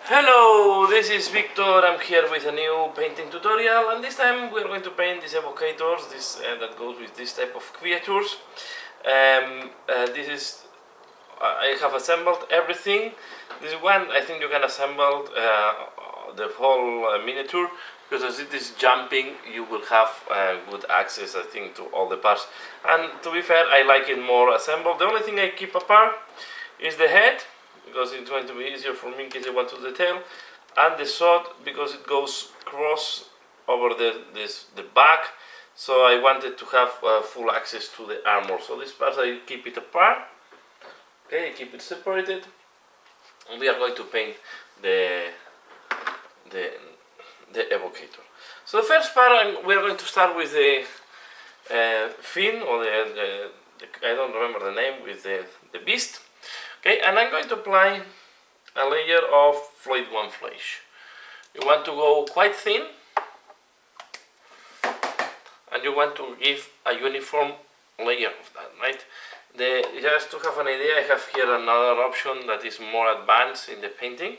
Hello, this is Victor. I'm here with a new painting tutorial, and this time we're going to paint these evocators, that goes with this type of creatures. This is I have assembled everything. This one I think you can assemble the whole miniature, because as it is jumping you will have good access, I think, to all the parts. And to be fair, I like it more assembled. The only thing I keep apart is the head, because it's going to be easier for me in case I want to detail, and the sword, because it goes cross over the back, so I wanted to have full access to the armor. So this part I keep it apart. Okay, I keep it separated, and we are going to paint the evocator. So the first part, we are going to start with the fin, or the I don't remember the name, with the beast. Okay, and I'm going to apply a layer of Flayed One Flesh. You want to go quite thin, and you want to give a uniform layer of that, right? Just to have an idea, I have here another option that is more advanced in the painting.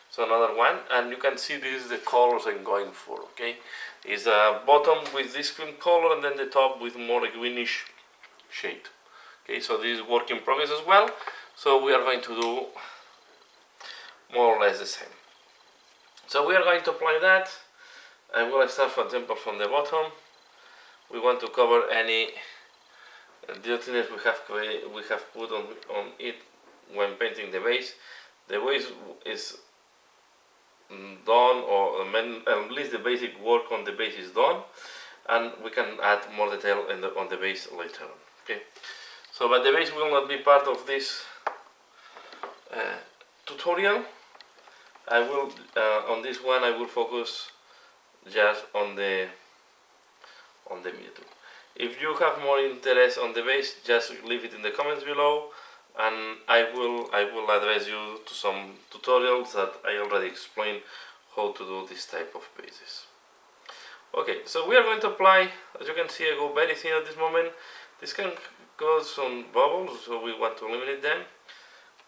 So another one, and you can see this is the colors I'm going for, okay? Is a bottom with this cream color, and then the top with more greenish shade. Okay, so this is work in progress as well. So we are going to do more or less the same. So we are going to apply that. I will start, for example, from the bottom. We want to cover any dirtiness we have put on it when painting the base. The base is done, or at least the basic work on the base is done, and we can add more detail on the base later on. Okay. So, but the base will not be part of this tutorial. I will on this one I will focus just on the miniature. If you have more interest on the base, just leave it in the comments below, and I will address you to some tutorials that I already explained how to do this type of bases. Okay, so we are going to apply, as you can see, I go very thin at this moment. This can cause some bubbles, so we want to eliminate them.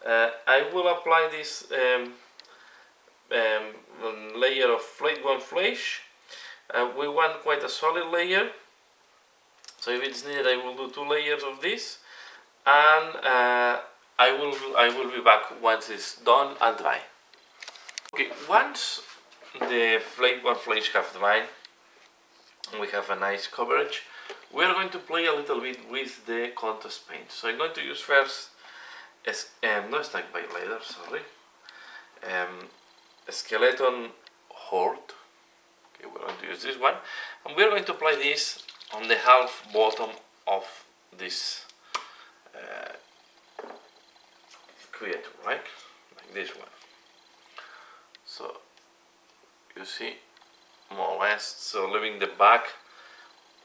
I will apply this layer of Flayed One Flesh. We want quite a solid layer, so if it's needed I will do 2 layers of this, and I will be back once it's done and dry. Okay, once the Flayed One Flesh have dried and we have a nice coverage, we are going to play a little bit with the contrast paint. So I'm going to use first no Snack by later, sorry. Skeleton Horde. Okay, we're going to use this one, and we're going to apply this on the half bottom of this creature, right? Like this one. So you see, more or less. So leaving the back,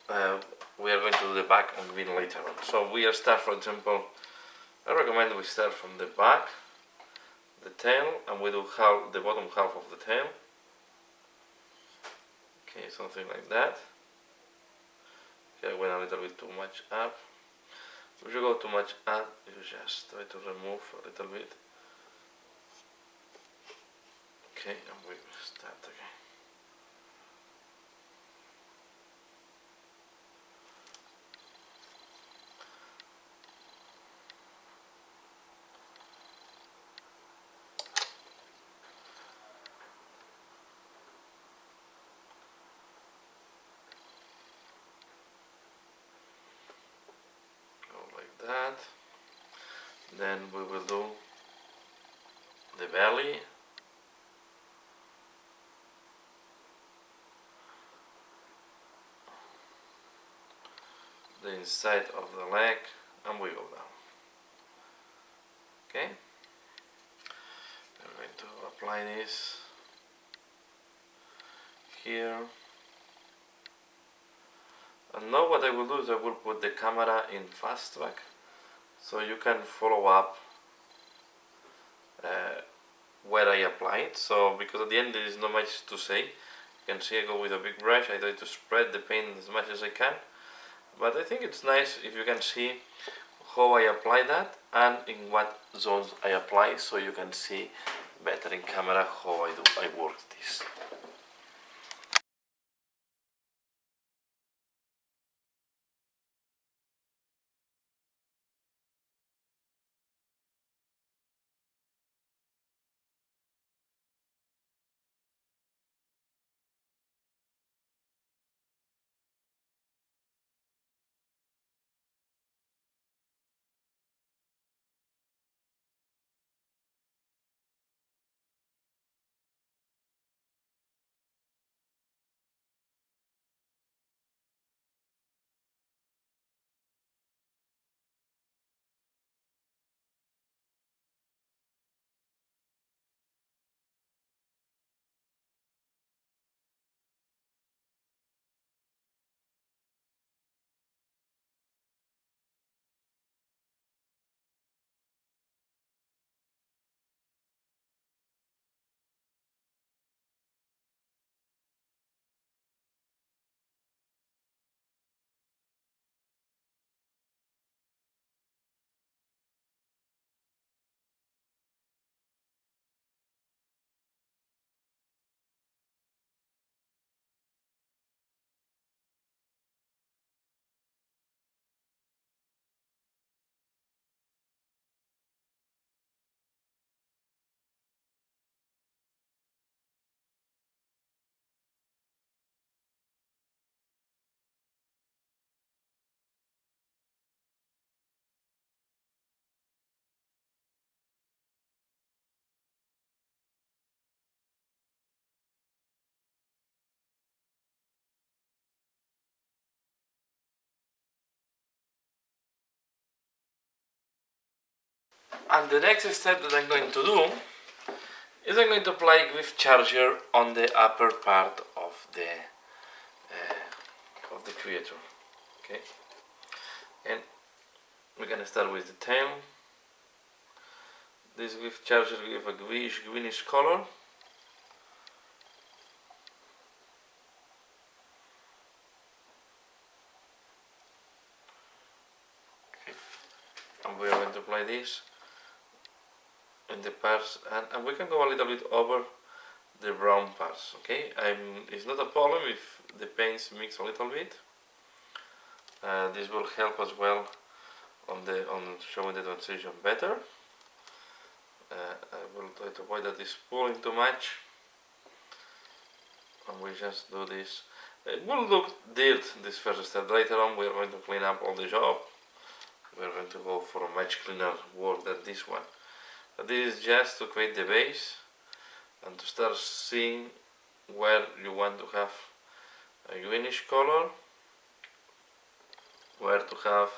we are going to do the back on green later on. So we are start, for example, I recommend we start from the back, the tail, and we do the bottom half of the tail. Okay, something like that. Okay, I went a little bit too much up. If you go too much up, you just try to remove a little bit. Okay, and we start again. That. Then we will do the belly, the inside of the leg, and we go down. Okay, I'm going to apply this here. And now what I will do is I will put the camera in fast track, so you can follow up where I apply it. So because at the end there is not much to say. You can see I go with a big brush, I try to spread the paint as much as I can. But I think it's nice if you can see how I apply that and in what zones I apply, so you can see better in camera how I work this. And the next step that I'm going to do is I'm going to apply Gryphcharger on the upper part of the creature. Okay, and we're gonna start with the tail. This Gryphcharger with a greenish color. Okay. And we are going to apply this in the parts, and we can go a little bit over the brown parts. Okay, it's not a problem if the paints mix a little bit. This will help as well on showing the transition better. I will try to avoid that it's pulling too much, and we just do this. It will look dirt this first step. Later on we are going to clean up all the job. We are going to go for a much cleaner work than this one. But this is just to create the base and to start seeing where you want to have a greenish color, where to have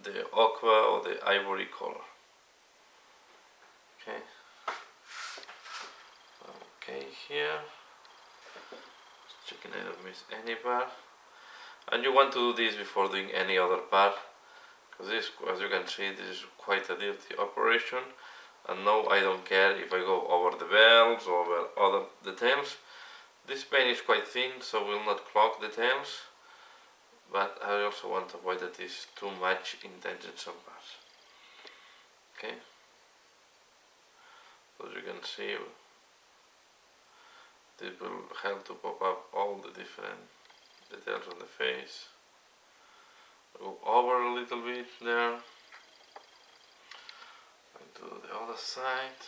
the aqua or the ivory color. Okay, here, just checking I don't miss any part. And you want to do this before doing any other part, because this, as you can see, this is quite a dirty operation. And no, I don't care if I go over the bells or over other details. This paint is quite thin, so will not clog the tails, but I also want to avoid that it's too much intense in some parts. Okay, so as you can see, this will help to pop up all the different details on the face. Go over a little bit there, and to the other side.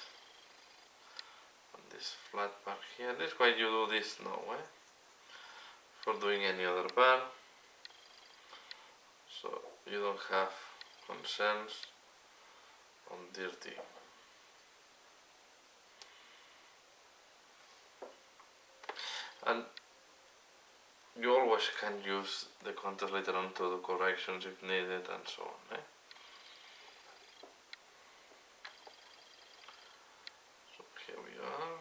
This flat part here, this is why you do this now, for doing any other part, so you don't have concerns on dirty. And you always can use the contour later on to do corrections if needed and so on. So here we are.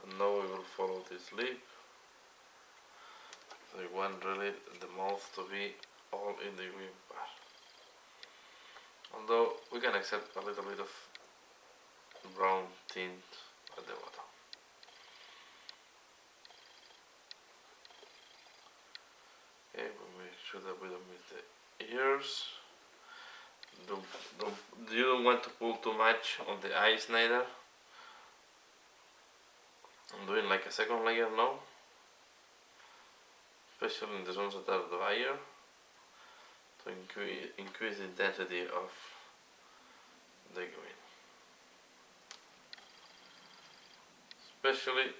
And now we will follow this lip. So we want really the mouth to be all in the green part. Although we can accept a little bit of brown tint at the bottom. sure that we don't miss the ears. You don't want to pull too much on the eyes neither. I'm doing like a second layer now, especially in the zones that are drier, to increase the intensity of the green. Especially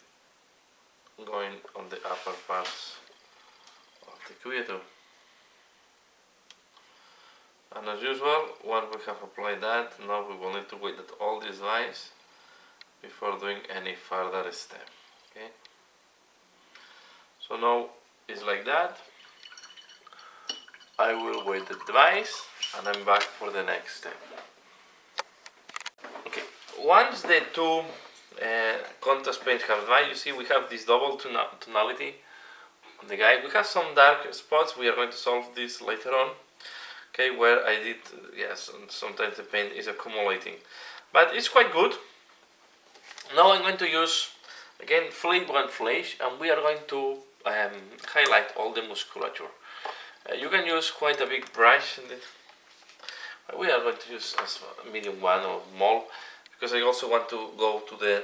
going on the upper parts of the creature. And as usual, once we have applied that, now we will need to wait that all this dries before doing any further step. Okay. So now it's like that. I will wait the dries and I'm back for the next step. Okay. Once the two contrast paints have dried, you see we have this double tonality on the guy. We have some dark spots. We are going to solve this later on. Okay, where I did, yes, and sometimes the paint is accumulating, but it's quite good. Now I'm going to use, again, Flayed One Flesh, and we are going to highlight all the musculature. You can use quite a big brush, we are going to use a medium one or small, because I also want to go to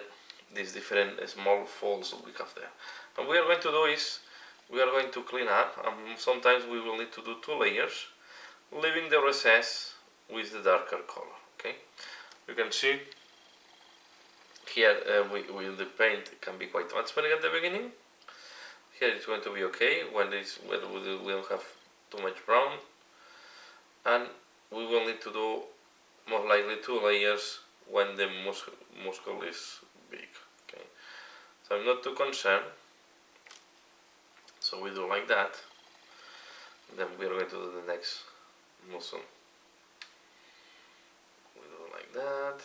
these different small folds that we have there. And what we are going to do is, we are going to clean up, and sometimes we will need to do 2 layers, leaving the recess with the darker color. Okay, you can see here with the paint can be quite transparent at the beginning. Here it's going to be okay when we don't have too much brown, and we will need to do most likely 2 layers when the muscle is big. Okay, so I'm not too concerned. So we do like that. Then we are going to do the next muscle. We do like that.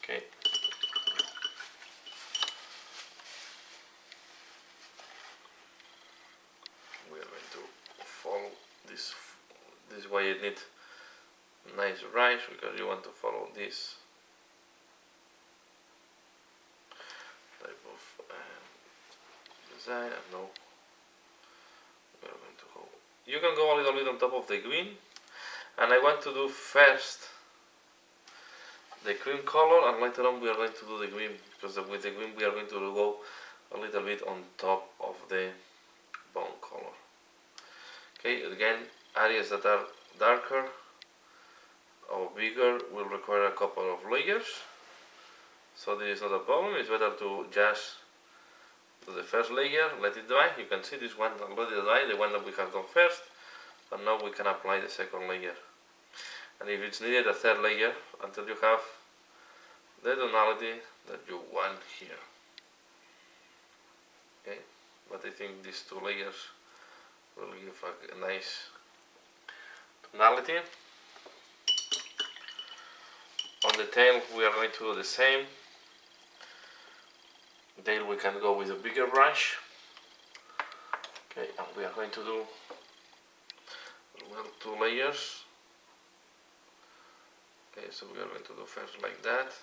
Okay. We are going to follow this way. You need nice brush because you want to follow this type of design. And now we are going to go. You can go a little bit on top of the green, and I want to do first the cream color, and later on we are going to do the green, because with the green we are going to go a little bit on top of the bone color. Okay, again, areas that are darker or bigger will require a couple of layers, so this is not a problem. It's better to just do the first layer, let it dry. You can see this one already dry, the one that we have done first, and now we can apply the second layer. And if it's needed, a third layer until you have the tonality that you want here. Okay, but I think these 2 layers will give a nice tonality. On the tail we are going to do the same. Tail we can go with a bigger brush. Okay, and we are going to do 2 layers. Okay, so we are going to do first like that.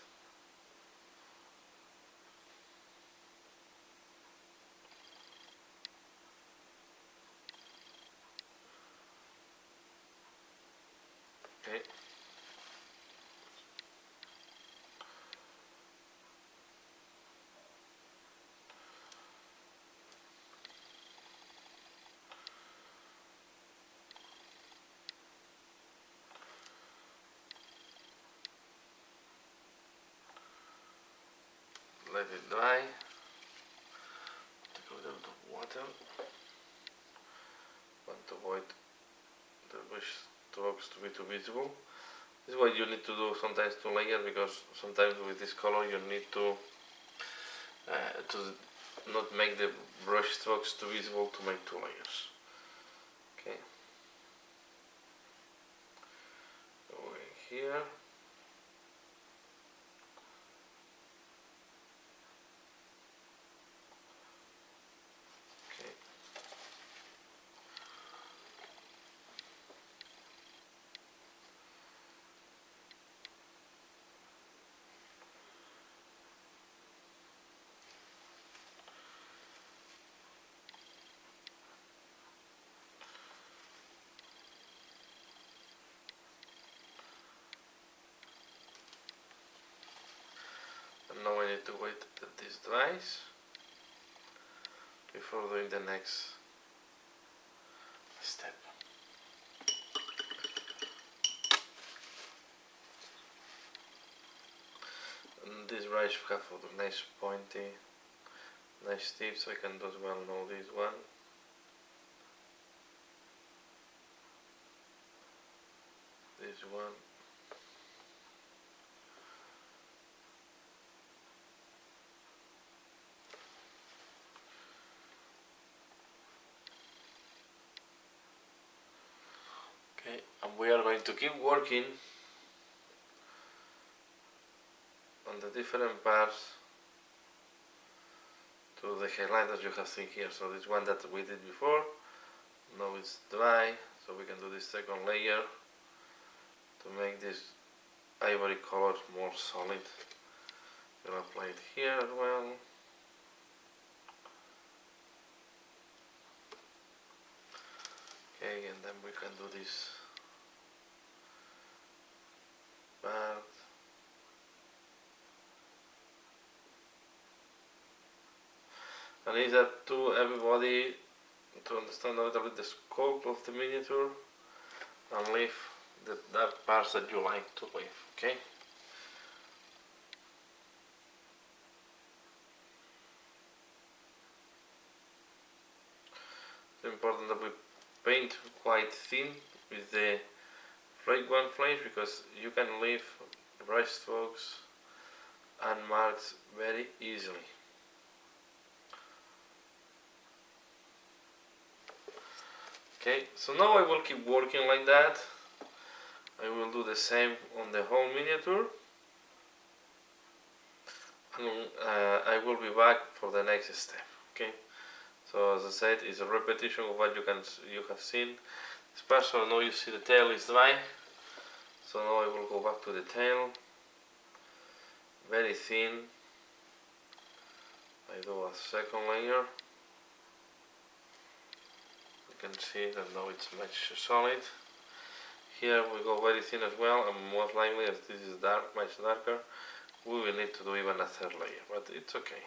Okay. Let it dry. Take a little bit of water. Want to avoid the brush strokes to be too visible. This is what you need to do sometimes 2 layers, because sometimes with this color you need to not make the brush strokes too visible to make 2 layers. Okay. Over here. now I need to wait that this dries before doing the next step. And this brush have a nice pointy, nice tip, so I can do as well know this one. This one. Okay, and we are going to keep working on the different parts to the highlight that you have seen here. So this one that we did before, now it's dry, so we can do this second layer to make this ivory color more solid. We'll apply it here as well. Okay, and then we can do this part. And it's up to everybody to understand a little bit the scope of the miniature and leave the dark parts that you like to leave, okay? It's important that we paint quite thin with the Flayed One Flesh, because you can leave brush strokes and marks very easily. Okay, so now I will keep working like that. I will do the same on the whole miniature, and I will be back for the next step. Okay, so as I said, it's a repetition of what you have seen. This part, so now you see the tail is dry. So now I will go back to the tail, very thin. I do a second layer. You can see that now it's much solid. Here we go very thin as well, and most likely, as this is dark, much darker, we will need to do even a third layer, but it's okay.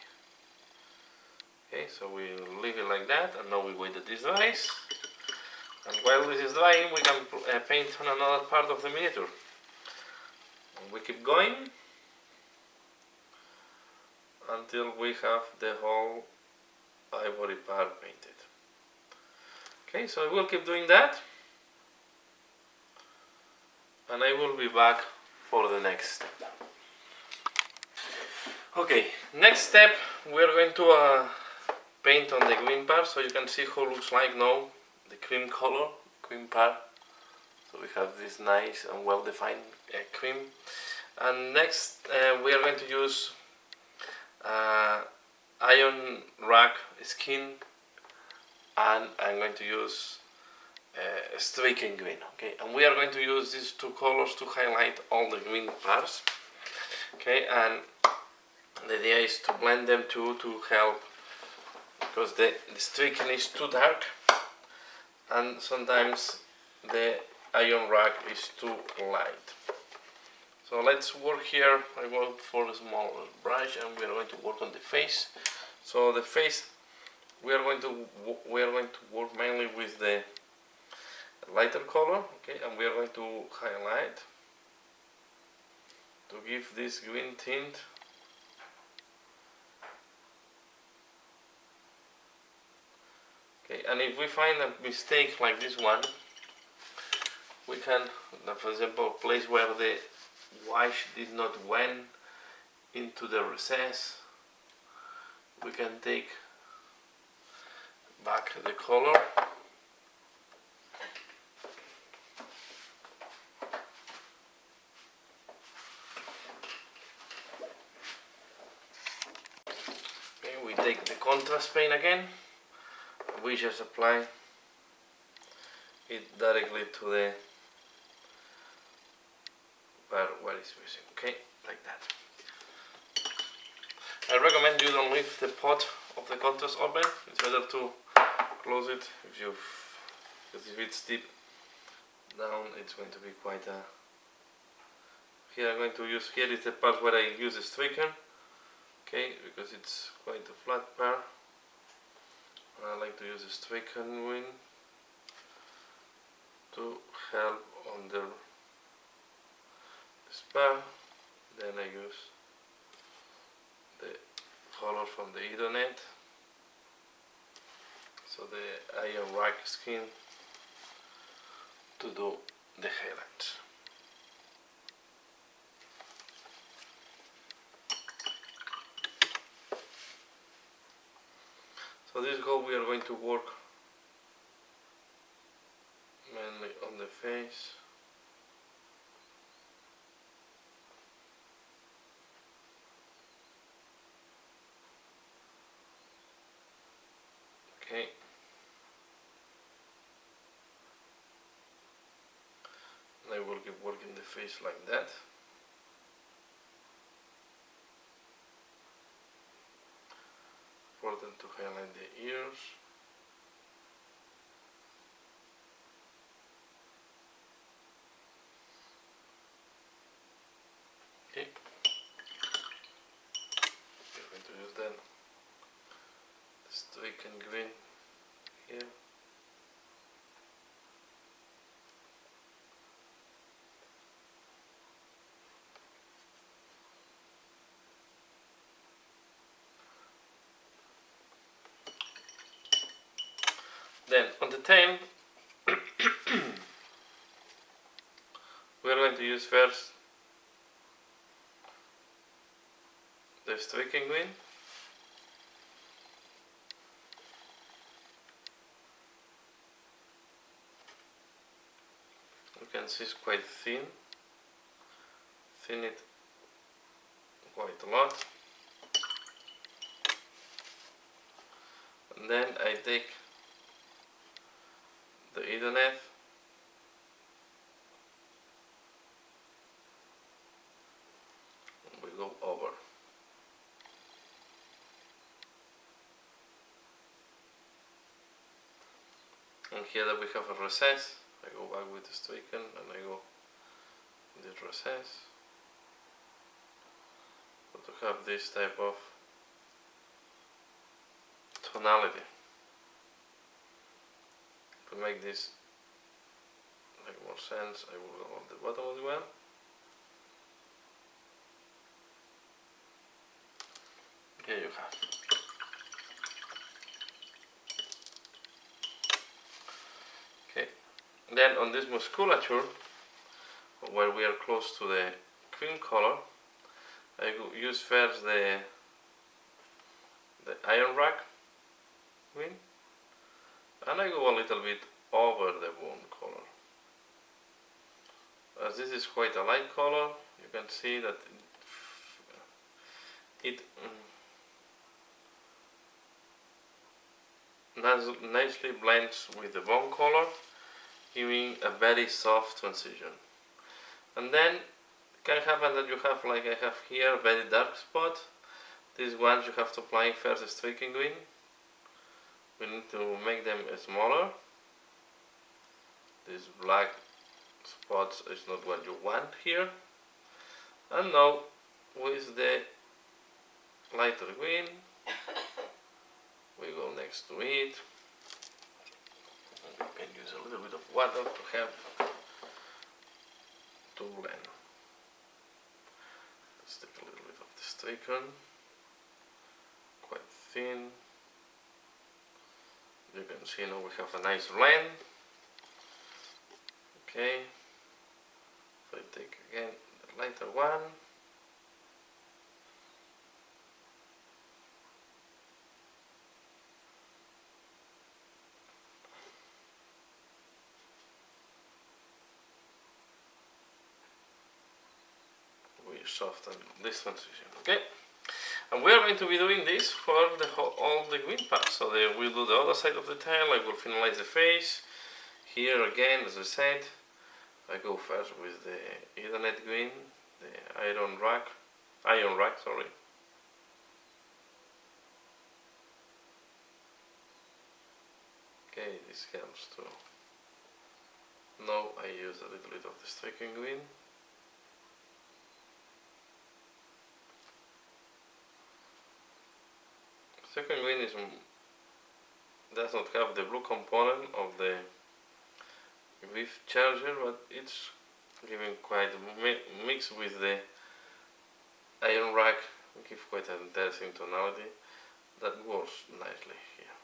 Okay, so we leave it like that, and now we wait that this dries. And while this is drying, we can paint on another part of the miniature. And we keep going until we have the whole ivory part painted. Okay, so I will keep doing that, and I will be back for the next step. Okay, next step, we are going to paint on the green part, so you can see how it looks like now, the cream color, cream part. So we have this nice and well defined cream. And next we are going to use Ionrach Skin, and I'm going to use Straeken Green. Okay, and we are going to use these two colors to highlight all the green parts. Okay, and the idea is to blend them to help, because the Straeken is too dark, and sometimes the Ionrach is too light. So let's work here. I went for a small brush, and we are going to work on the face. So the face, we are going to work mainly with the lighter color, okay, and we are going to highlight to give this green tint. Okay, and if we find a mistake like this one, we can, for example, place where the wash did not went into the recess, we can take back the color. Okay, we take the contrast paint again. We just apply it directly to the part where it's missing. Okay, like that. I recommend you don't leave the pot of the contrast open. It's better to close it because if it's deep down, it's going to be quite a. Here I'm going to use, here is the part where I use the Straeken, Okay, because it's quite a flat pair. I like to use a Straeken Green to help on the pair. Then I use the color from the Ethernet, so the Ionrach Skin, to do the highlights. So this gold we are going to work mainly on the face. Okay. And I will keep working the face like that. Important to highlight the ears. Okay. We're going to use then the Straeken Green here. Then on the tail, we are going to use first the Straeken Green. You can see it's quite thin. Thin it quite a lot. And then I take the Ethernet and we go over. And here that we have a recess, I go back with the Straeken and I go in this recess. So to have this type of tonality. To make this make more sense, I will go on the bottom as well. Here you have. Okay, then on this musculature, where we are close to the cream color, I use first the Ionrach Green, and I go a little bit over the bone color. As this is quite a light color, you can see that it nicely blends with the bone color, giving a very soft transition. And then it can happen that you have, like I have here, a very dark spot. These ones you have to apply first the Straeken Green. We need to make them smaller. These black spots is not what you want here. And now with the lighter green, we go next to it. You can use a little bit of water to help to blend. Let's take a little bit of the Straeken, quite thin. You can see now we have a nice blend. Okay, so I take again the lighter one. We soften this transition, okay? And we are going to be doing this for all the green parts. So we'll do the other side of the tail. I will finalize the face. Here again, as I said, I go first with the Ethernet Green, the Ionrach, sorry. Okay, this helps too. Now I use a little bit of the Straeken Green. Straeken Green does not have the blue component of the Gryphcharger, but it's giving quite mix with the Ionrach, give quite an interesting tonality that works nicely here.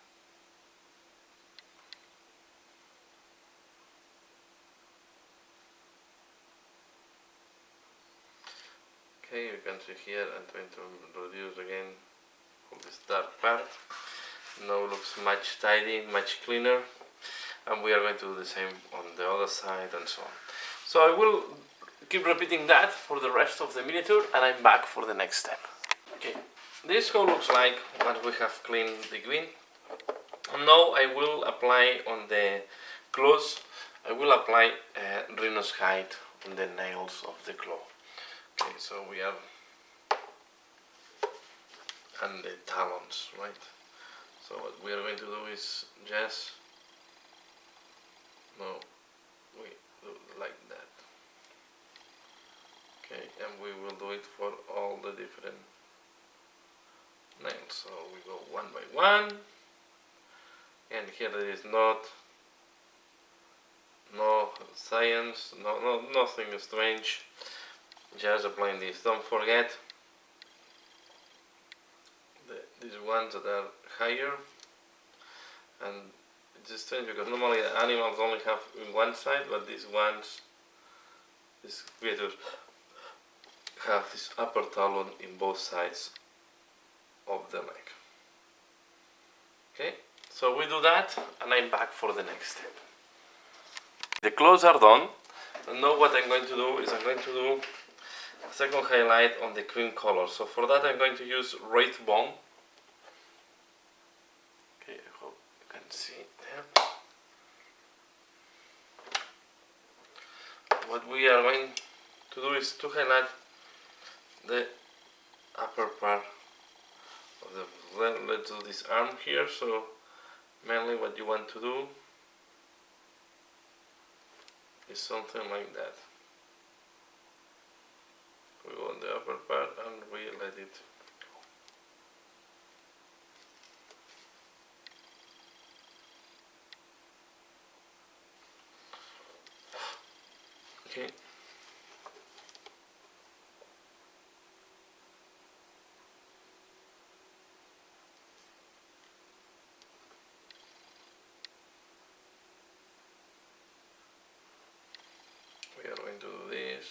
Okay, you can see here I'm trying to reduce again all this dark part. Now looks much tidy, much cleaner, and we are going to do the same on the other side and so on. So I will keep repeating that for the rest of the miniature, and I'm back for the next step. Okay, this how looks like once we have cleaned the green. Now I will apply on the claws, I will apply Rhinox Hide on the nails of the claw. Okay, so we are, and the talons, right? So what we are going to do is just, no, we do like that. Okay, and we will do it for all the different nails. So we go one by one, and here there is no science, nothing strange. Just applying this. Don't forget these ones that are higher, and it's strange because normally animals only have in one side, but these ones, these creatures, have this upper talon in both sides of the leg. Okay, so we do that, and I'm back for the next step. The claws are done, and now what I'm going to do is I'm going to do a second highlight on the cream color. So for that I'm going to use Wraithbone. Okay, I hope you can see there. What we are going to do is to highlight the upper part of the, let's do this arm here. So mainly what you want to do is something like that. We go on the upper part and we let it go. Okay. We are going to do this.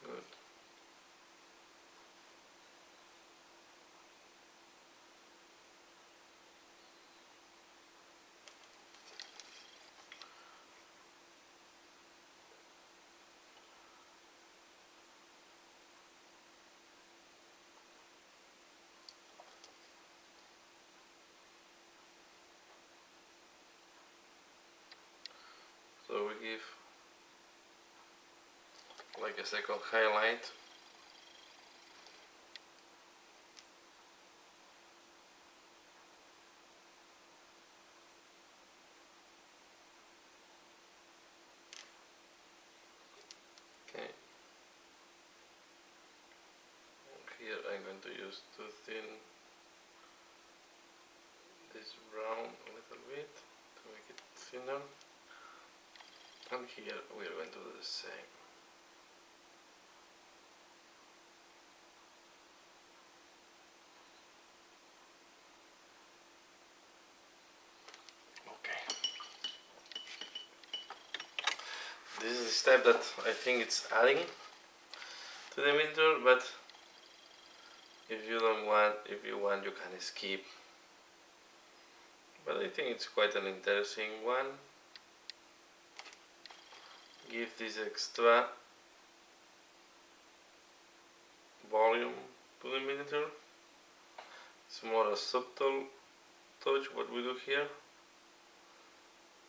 Good. So we give like a second highlight. Okay. Here I'm going to use to thin this brown a little bit to make it thinner. And here we are going to do the same. Okay. This is the step that I think it's adding to the miniature, but if you don't want, if you want, you can skip. But I think it's quite an interesting one. Give this extra volume to the miniature. It's more a subtle touch what we do here,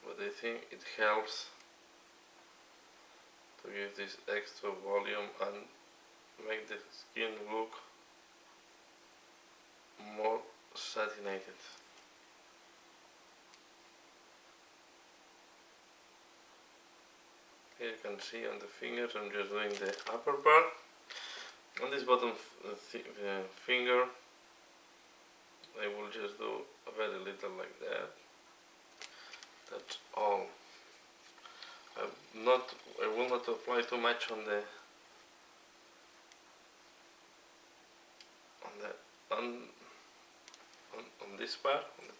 but I think it helps to give this extra volume and make the skin look more satinated. Here you can see on the fingers I'm just doing the upper part. On this bottom finger I will just do a very little like that. That's all. I will not apply too much on this part, on the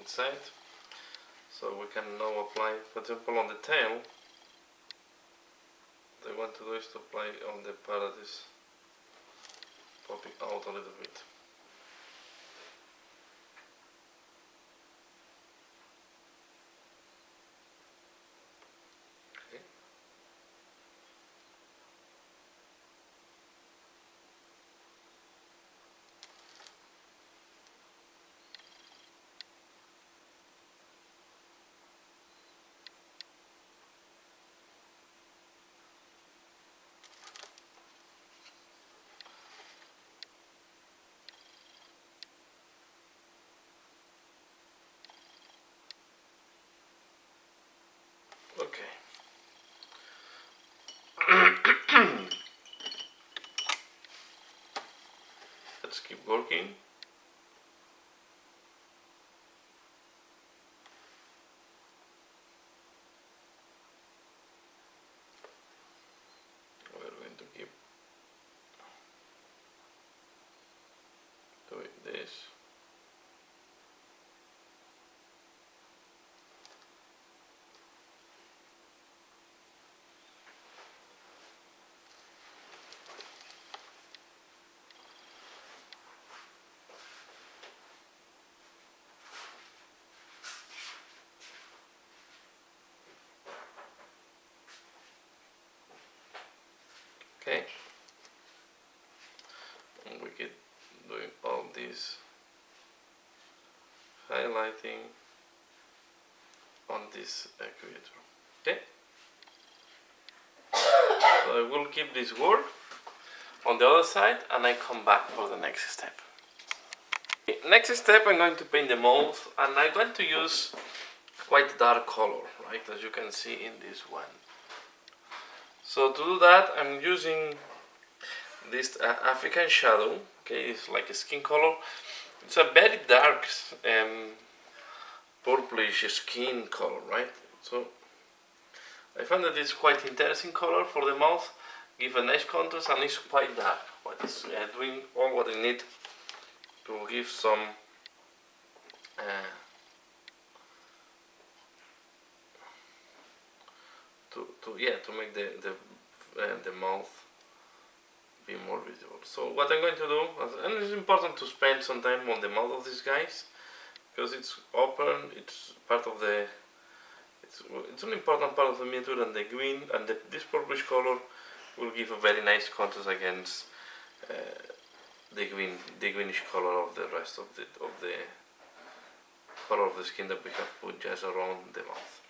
inside. So we can now apply, for example, on the tail. What I want to do is to apply on the part that is popping out a little bit. Okay. Let's keep working. We're going to keep doing this. Okay, and we keep doing all this highlighting on this Evocators. Okay, so I will keep this work on the other side and I come back for the next step. Okay, next step, I'm going to paint the mouth and I'm going to use quite dark color, right, as you can see in this one. So to do that, I'm using this African shadow. Okay, it's like a skin color. It's a very dark purplish skin color, right? So I found that it's quite interesting color for the mouth. Give a nice contrast and it's quite dark. But it's doing all what I need to give some to make the mouth be more visible. So what I'm going to do, and it's important to spend some time on the mouth of these guys because it's open, it's part of the, it's an important part of the miniature, and the green and this purplish color will give a very nice contrast against the greenish color of the rest of the color of the skin that we have put just around the mouth.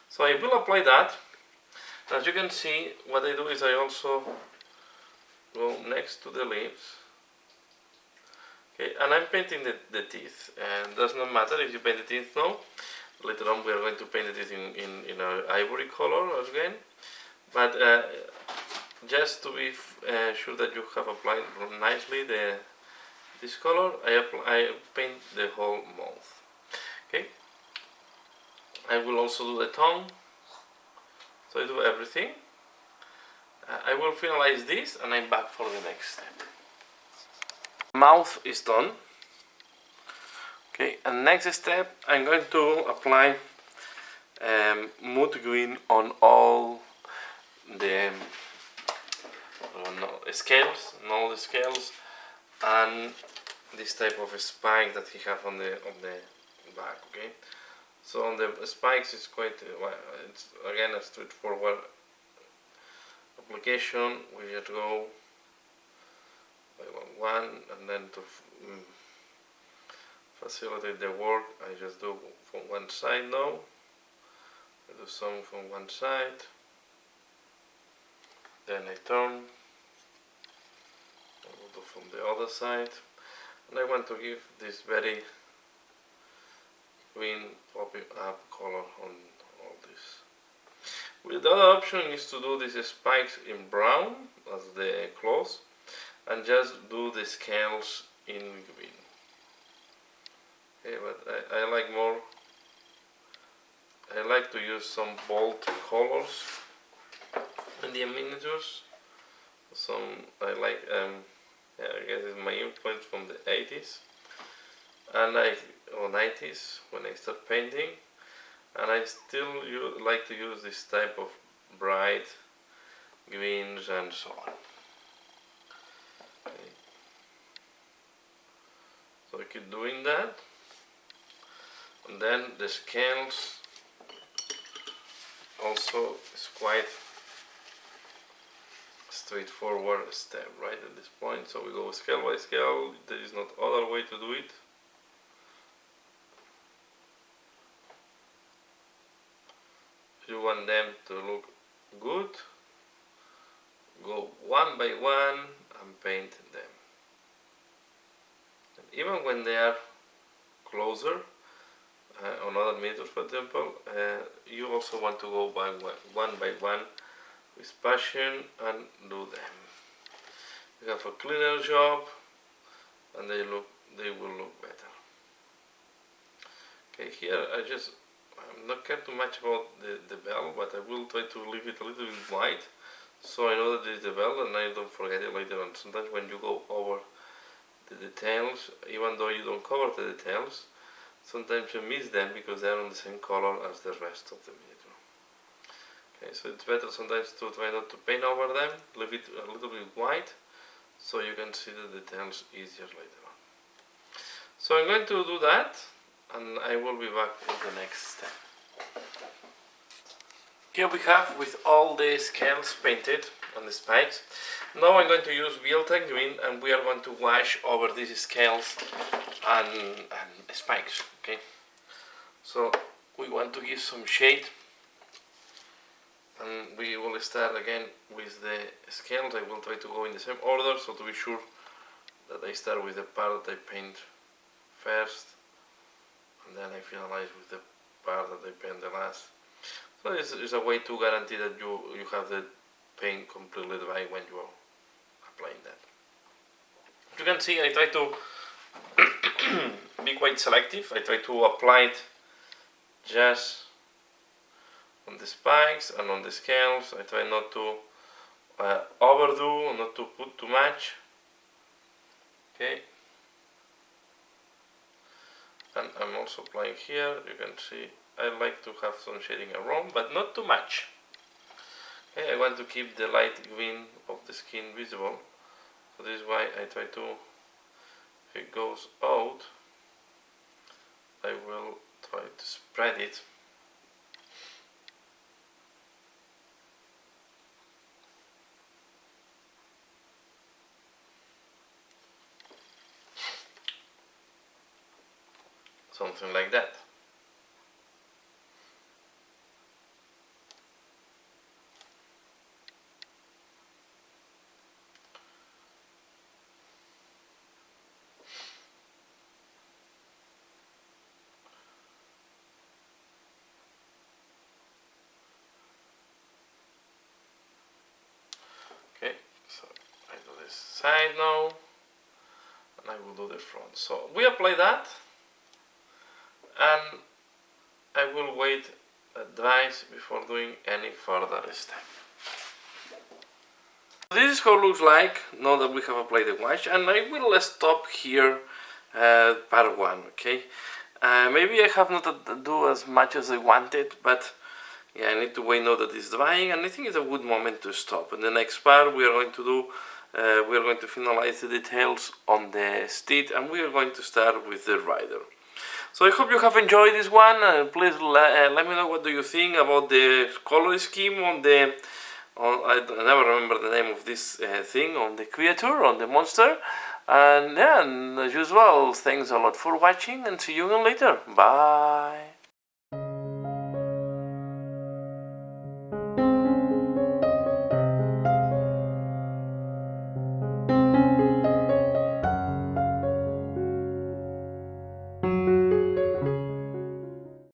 So I will apply that. As you can see, what I do is I also go next to the lips. Okay, and I'm painting the teeth, and it does not matter if you paint the teeth now. Later on we are going to paint the teeth in an ivory color again, but just to be sure that you have applied nicely this color, I paint the whole mouth. Okay, I will also do the tongue. So I do everything. I will finalize this and I'm back for the next step. Mouth is done. Okay, and next step I'm going to apply Moot Green on all the scales, and this type of spike that he have on the back. Okay. So on the spikes it's quite, it's again a straightforward application. We just go by one, and then to facilitate the work I just do from one side now. I do some from one side, then I turn, I will do from the other side, and I want to give this very green popping up color on all this. The other option is to do these spikes in brown as the claws, and just do the scales in green. Okay, but I like more. I like to use some bold colors in the miniatures. Some I like. Yeah, I guess it's my influence from the 80s, and or 90s when I start painting, and I still like to use this type of bright greens and so on. Okay. So I keep doing that, and then the scales also is quite straightforward step right at this point. So we go scale by scale. There is not other way to do it. You want them to look good, go one by one and paint them. And even when they are closer on other miniatures, for example, you also want to go by one by one with passion and do them. You have a cleaner job, and they will look better. Okay, here I'm not care too much about the bell, but I will try to leave it a little bit white, so I know that there is the bell and I don't forget it later on. Sometimes when you go over the details, even though you don't cover the details, sometimes you miss them because they are on the same color as the rest of the miniature. Okay, so it's better sometimes to try not to paint over them, leave it a little bit white, so you can see the details easier later on. So I'm going to do that, and I will be back for the next step. Here we have with all the scales painted on the spikes. Now I'm going to use Biel-Tan green, and we are going to wash over these scales and spikes. Okay, so we want to give some shade, and we will start again with the scales. I will try to go in the same order, so to be sure that I start with the part that I paint first, and then I finalize with the part that I paint the last. So it's a way to guarantee that you have the paint completely dry when you are applying that. You can see I try to be quite selective. I try to apply it just on the spikes and on the scales. I try not to overdo, not to put too much. Okay. And I'm also applying here. You can see I like to have some shading around, but not too much. Okay, I want to keep the light green of the skin visible. So this is why I try to, if it goes out, I will try to spread it. Something like that. Okay, so I do this side now, and I will do the front. So we apply that, and I will wait dries before doing any further step. This is how it looks like now that we have applied the wash, and I will stop here part 1, okay? Maybe I have not to do as much as I wanted, but yeah, I need to wait now that it's drying, and I think it's a good moment to stop. In the next part we are going to do, we are going to finalize the details on the steed, and we are going to start with the rider. So I hope you have enjoyed this one. Please let me know what do you think about the color scheme on the, I never remember the name of this thing, on the creature, on the monster. And yeah, and as usual, thanks a lot for watching, and see you again later. Bye.